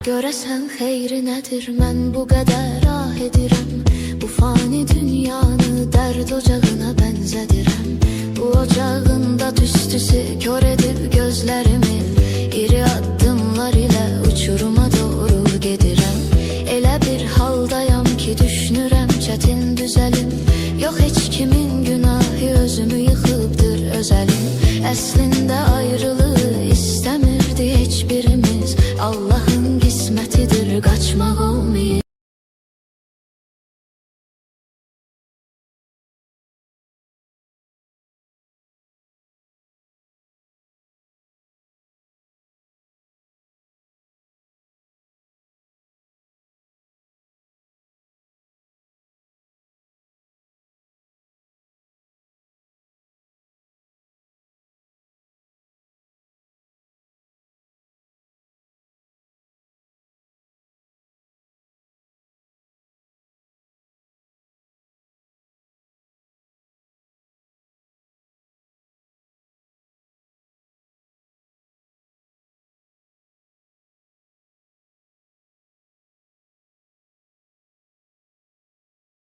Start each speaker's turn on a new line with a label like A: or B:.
A: Görəsən xeyri nədir, mən bu qədər ah edirəm. Bu fani dünyanı dərd ocağına bənzədirəm. Bu ocağında tüstüsü kör edib gözlərimi. İri addımlar ilə uçuruma doğru gedirəm. Elə bir haldayam ki düşünürəm çətin düzəlim. Yox heç kimin günahı, özümü yıxıbdır özəlim. Əslində ayrılığı istəmirdi heç birimiz. Allahın qismətidir qaçmaq olmayır.